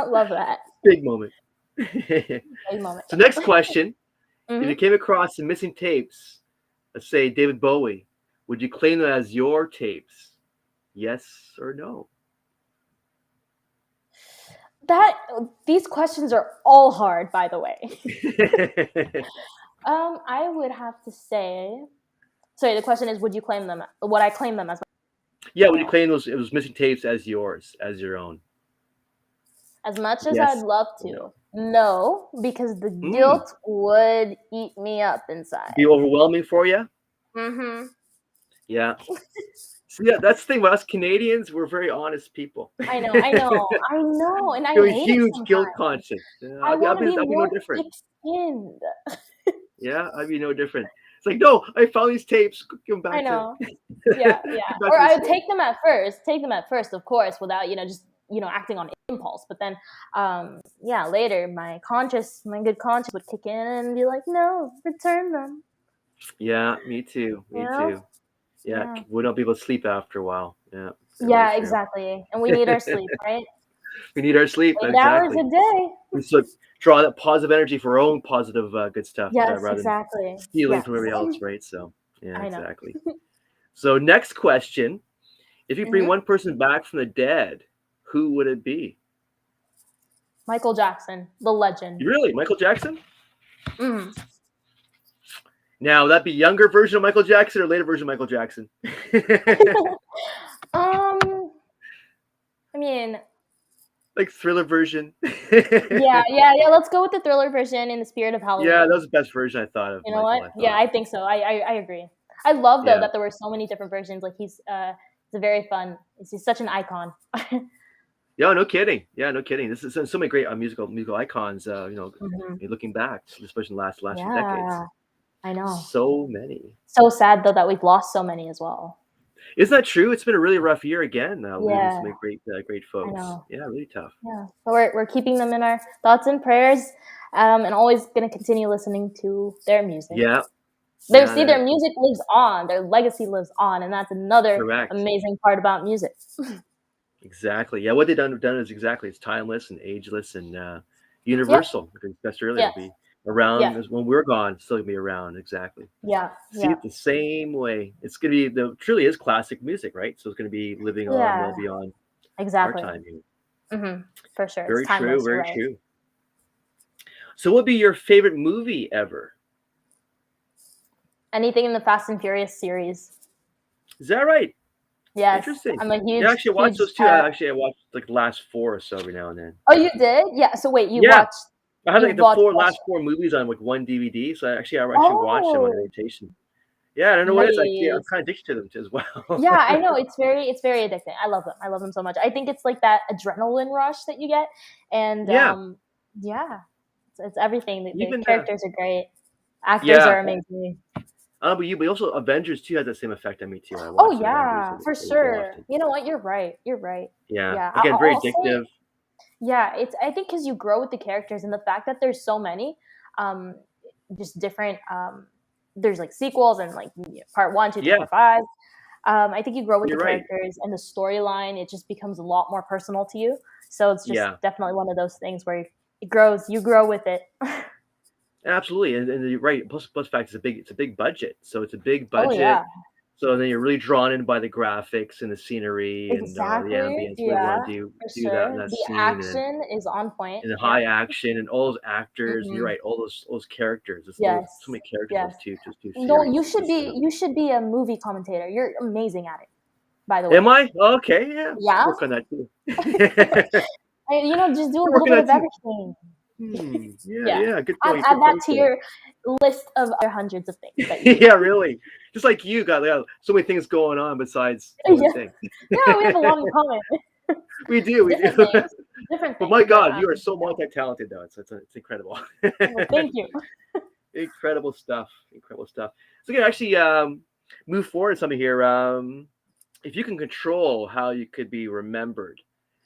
Love that. Big moment. Big moment. So next question: if you Hmm. came across some missing tapes, let's say David Bowie, would you claim them as your tapes? Yes or no? That these questions are all hard, by the way. I would have to say. Sorry, the question is, would you claim them? Would I claim them as Yeah, would my you own? claim those missing tapes as yours, as your own? As much as I'd Yes love or no? to, no, because the Mm. guilt would eat me up Be inside. overwhelming for you? Mm-hmm. Yeah. So yeah, that's the thing about us Canadians. We're very honest people. I know, I know, I know, and I You have a hate it huge guilt sometimes. conscience. I want to be I'll be no more different. thick-skinned. Yeah, I'd be no different. It's like, no, I found these tapes. Give them I back to, know. Yeah, yeah. give back Or to the I would store. take them at first, of course, without just acting on impulse. But then, yeah, later my good conscience would kick in and be like, no, return them. Yeah, me too. You Me know? too. Yeah, Yeah. we don't be able to sleep after a while. Yeah, very Yeah, true. exactly. And we need our sleep, right? We need our sleep. 8 hours a Exactly. day. We should draw that positive energy for our own positive good stuff Yes, rather than exactly. stealing Yes. from everybody else, right? So yeah, I know. exactly. So next question: if you bring Hmm. one person back from the dead, who would it be? Michael Jackson, the legend. Really, Michael Jackson? Mm. Now, would that be younger version of Michael Jackson or later version of Michael Jackson? um, I mean, Like Thriller version. yeah, yeah, yeah. Let's go with the Thriller version in the spirit of Yeah, that Halloween. was the best version I thought of You know Michael. what? I Yeah, thought. I think so. I agree. I love though Yeah. that there were so many different versions. Like he's a very fun. He's such an icon. Yeah, no kidding. Yeah, no kidding. This is so many great musical icons. Hmm. Looking back, especially in the last few decades. Yeah, I know. So many. So sad though that we've lost so many as well. Isn't that true? It's been a really rough year again, losing so Yeah, many great I folks. know. Yeah, really tough. Yeah, so we're keeping them in our thoughts and prayers, and always gonna continue listening to their music. Yeah, Their yeah, see their music lives on, their legacy lives on, and that's another correct. amazing part about music. Exactly. Yeah, what they've done is exactly it's timeless and ageless and Yep. universal. Like I discussed earlier, it'll Yes. be around Yeah. as when we're gone, it's still gonna be around. Exactly. Yeah. See Yeah. it the same way. It's gonna be the truly is classic music, right? So it's gonna be living on Yeah. well beyond our Exactly. time here. For sure. It's Very true, timeless. You're very right. true. So what would be your favorite movie ever? Anything in the Fast and Furious series. Is that right? Yes, Interesting. I'm a Yeah, huge, actually, I watched huge. those two. I watched like the last four or so every now and then. Oh, you did? Yeah. So wait, Yeah, I had you like the watched four all. last four movies on like one DVD. So I actually watched them on Oh, rotation. Yeah, I don't know what it is. I'm nice. kind of addicted to them too as well. Yeah, I know. It's very addicting. I love them. I love them so much. I think it's like that adrenaline rush that you get, and Yeah, yeah, it's everything. The even characters are great. Actors yeah. are amazing. But also Avengers 2 has that same effect on me too. I Oh watched Avengers yeah, for quite sure. often. You know what? You're right. You're right. Yeah, Yeah, again, very I'll say addictive. yeah. It's I think because you grow with the characters and the fact that there's so many, um, just different. There's like sequels and like part one, two, three, Yeah, four, five. I think you grow with the you're right. characters and the storyline. It just becomes a lot more personal to you. So it's just Yeah, definitely one of those things where it grows. You grow with it. absolutely, and you're right. Plus fact, it's a big budget, so it's a big Oh budget. yeah, So then you're really drawn in by the graphics and the scenery and the exactly. ambience. Really Yeah, want to for do that in sure. that The scene action is on point. and the Yeah. high action and all those actors. And you're Hmm. right, all those characters. There's so Yes. many characters in Yes. those two No, series. It's just you should be a movie commentator. You're amazing at it. By the way. am I okay? Yeah, Yeah. work on that too. Just do a We're little working bit on of that too. everything. Yeah, Yeah. yeah. Good Add, point. add Good that point to there. your list of other hundreds of things that you do. Yeah, really. Just like you got so many things going on besides one Yeah. thing. Yeah, we have a lot in common. We do, we do. Different things. Different But things, my but God, you are so yeah. multi-talented, though. It's incredible. Well, thank you. Incredible stuff. Incredible stuff. So, you can actually move forward something here. If you can control how you could be remembered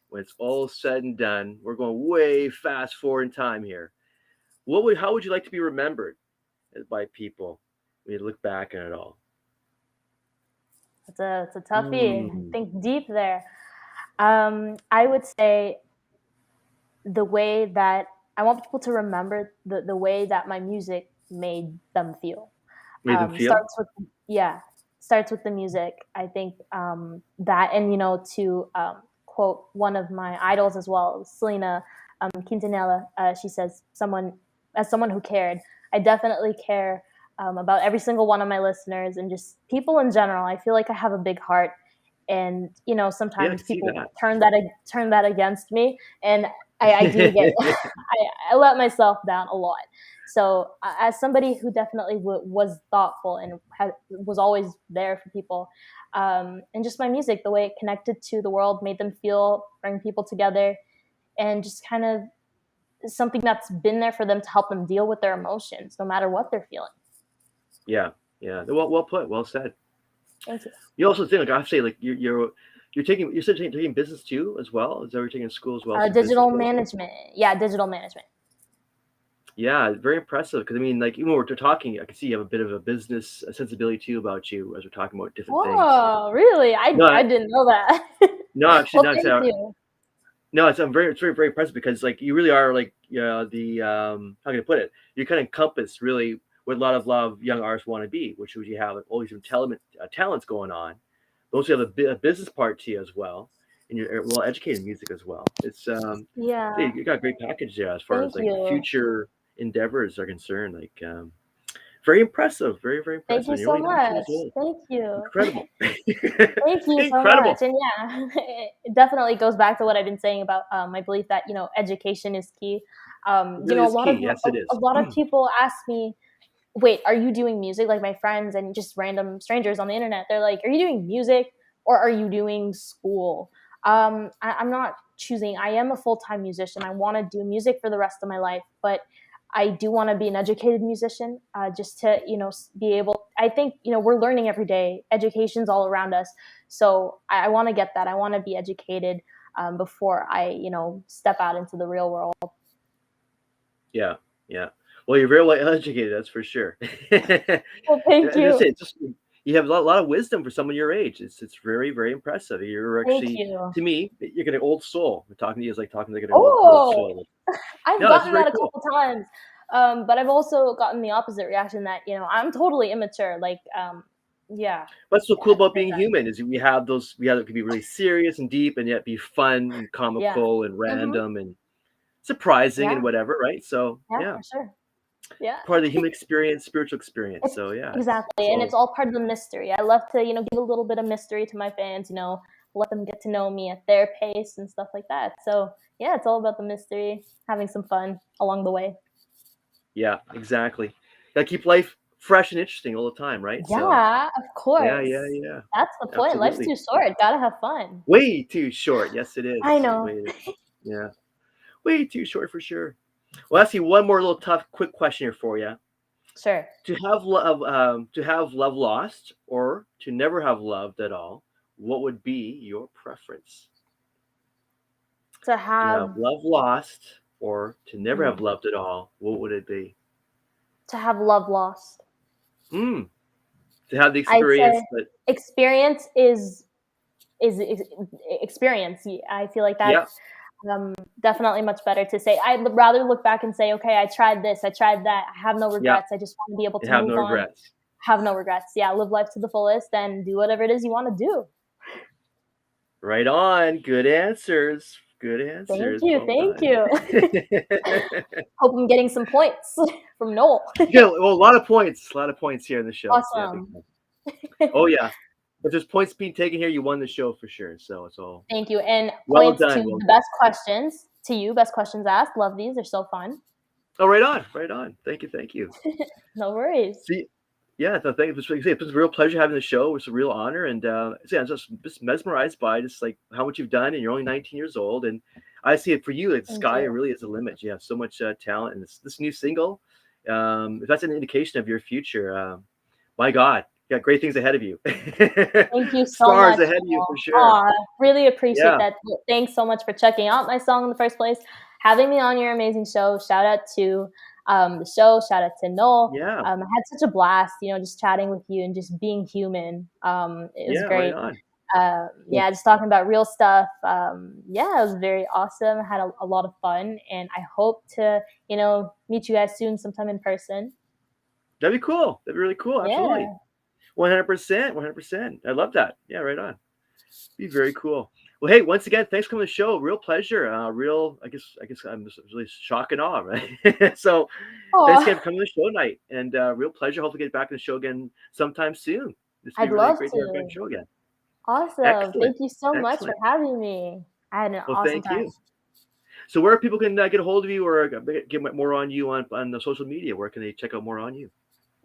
when it's all said and done, we're going way fast forward in time here. How would you like to be remembered by people when you look back on it all? It's a toughie. Mm, Think deep there. I would say the way that I want people to remember the way that my music made them feel. made them feel? Starts with yeah, starts with the music. I think that, and to quote one of my idols as well, Selena Quintanilla. She says, someone who cared, I definitely care about every single one of my listeners and just people in general. I feel like I have a big heart, and Yeah, I sometimes can see people that. turn that against me, and I do get I let myself down a lot. So as somebody who definitely was thoughtful and was always there for people, and just my music, the way it connected to the world, made them feel, bring people together, and just kind of something that's been there for them to help them deal with their emotions, no matter what they're feeling. Yeah, yeah. Well put. Well said. Thank you. You also think, like I say, like you said taking business too as well. Is that you're taking school as well, some business Digital courses? management. Yeah, digital management. Yeah, very impressive. Because I mean, like even when we're talking, I can see you have a bit of a business sensibility too about you as we're talking about different things. Whoa, really? No, I didn't know that. no, actually, Well, not thank so. you. No, it's very impressive because like you really are like the how can I put it? You kind of encompass really what a lot of young artists want to be, which is you have like, all these talents going on. But also you have a business part to you as well, and you're well educated in music as well. It's Yeah, you got a great package there as far thank as like you. future endeavors are concerned. Like very impressive, very Thank impressive. you And you're so only 19 much. years old. Thank you. Incredible, Thank you so much. incredible. And yeah, it definitely goes back to what I've been saying about my belief that education is key. It really is key. Yes, it A is. lot of people ask me, "Wait, are you doing music?" Like my friends and just random strangers on the internet, they're like, "Are you doing music or are you doing school?" I'm not choosing. I am a full time musician. I want to do music for the rest of my life, but I do want to be an educated musician, just to, be able, I think, we're learning every day. Education's all around us. So I want to get that. I want to be educated before I, step out into the real world. Yeah, yeah. Well, you're very well educated, that's for sure. Well, thank Just you. say, just you have a lot of wisdom for someone your age. It's very very impressive. You're Thank actually, you. to me, you're an old soul. Talking to you is like talking to like an old Oh, soul. I've No, it's gotten very that a cool. couple times. But I've also gotten the opposite reaction that, I'm totally immature. Like, yeah, What's so cool yeah, about like being that. human is we have it can be really serious and deep and yet be fun and Yeah. comical and Hmm. random and surprising and Yeah. whatever, right? So Yeah, yeah, for sure. Yeah. part of the human experience, spiritual experience. It's So yeah, it's exactly, and it's all all part of the mystery. I love to, give a little bit of mystery to my fans, let them get to know me at their pace and stuff like that. So, yeah, it's all about the mystery, having some fun along the way. yeah, exactly. Gotta keep life fresh and interesting all the time, right? So Yeah, of yeah, course. yeah, yeah, That's the point. Life's absolutely. too short. Gotta have fun. Way too short. Yes, it I is. know. Way, yeah, way too short for sure. Well, I'll ask you one more little tough, quick question here for you. Sure. To have love lost or to never have loved at all, what would be your preference? To To have have love lost or to never have mm, loved at all, what would it be? to have love lost. Mm, to have the I'd experience say that, experience is experience. I feel like yeah, that's definitely much better to say. I'd rather look back and say, okay, I tried this, I tried that. I have no yeah, regrets. I just want to be able and to have no move on, regrets. have no regrets. Yeah, live life to the fullest and do whatever it is you want to do. Right on. Good answers. Good Thank answers. you. Well Thank done. you. Hope I'm getting some points from Noel. Yeah, well, a lot of points here in the show. Yeah, big Awesome. time. Oh yeah, if there's points being taken here, you won the show for sure. So it's all Thank you. And well points to done. Well the done. best questions to you. Best questions asked. Love these. They're so fun. Oh, right on, right on. Thank you, thank you. No worries. See, yeah, no, thank you. It was a real pleasure having the show. It's a real honor, and see, I'm just mesmerized by just like how much you've done, and you're only 19 years old, and I see it for you. Like the Thank sky you. really is the limit. You have so much talent, and this new single, if that's an indication of your future, my God, you got great things ahead of you. Thank you so Stars much. ahead of you Noel. for sure. Aw, really appreciate Yeah, that. Thanks so much for checking out my song in the first place, having me on your amazing show. Shout out to the show. Shout out to Noel. yeah, I had such a blast, just chatting with you and just being human. It was yeah. Right great. on. Well, Yeah, just talking about real stuff. Yeah, it was very awesome. I had a lot of fun, and I hope to, meet you guys soon, sometime in person. that'd be cool. That'd be really cool. Absolutely. Yeah. 100%. 100%. I love that. Yeah, right on. Be very cool. Well, hey, once again, thanks for coming to the show. Real pleasure. I guess I'm just really shock and awe, right? So, thanks Oh, again for coming to the show tonight, and real pleasure. Hopefully, get back in the show again sometime soon. This would be I'd really love great to have you back on to. the show again. Awesome. Excellent, Thank you so much for excellent. having me. I had an Well, awesome thank time. you. So, where people can get a hold of you or get more on you on the social media? Where can they check out more on you?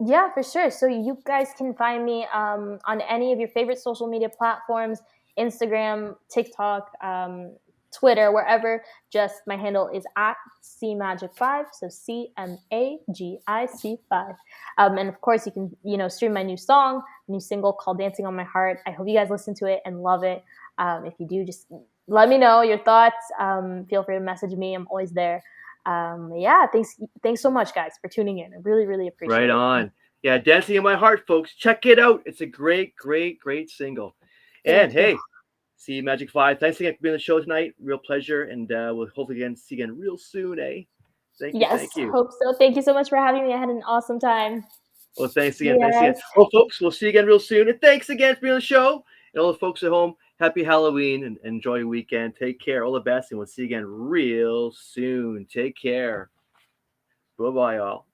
Yeah, for sure. So you guys can find me on any of your favorite social media platforms, Instagram, TikTok, Twitter, wherever. Just my handle is at CMagic5, so CMAGIC5. And of course, you can stream my new song, new single called "Dancing on My Heart." I hope you guys listen to it and love it. If you do, just let me know your thoughts. Feel free to message me. I'm always there. Yeah, thanks so much, guys, for tuning in. I really, really Right appreciate it. on. Yeah, Dancing in My Heart, folks. Check it out. It's a great, great, great single. And Thank you. hey, see you, Magic 5. Thanks again for being on the show tonight. Real pleasure. And we'll hopefully see you again real soon, eh? Thank you. Yes, Thank you. hope so. Thank you so much for having me. I had an awesome time. Well, thanks See again. you Thanks again. guys. Well, folks, we'll see you again real soon. And thanks again for being on the show. And all the folks at home, happy Halloween and enjoy your weekend. Take care. All the best. And we'll see you again real soon. Take care. Bye bye, all.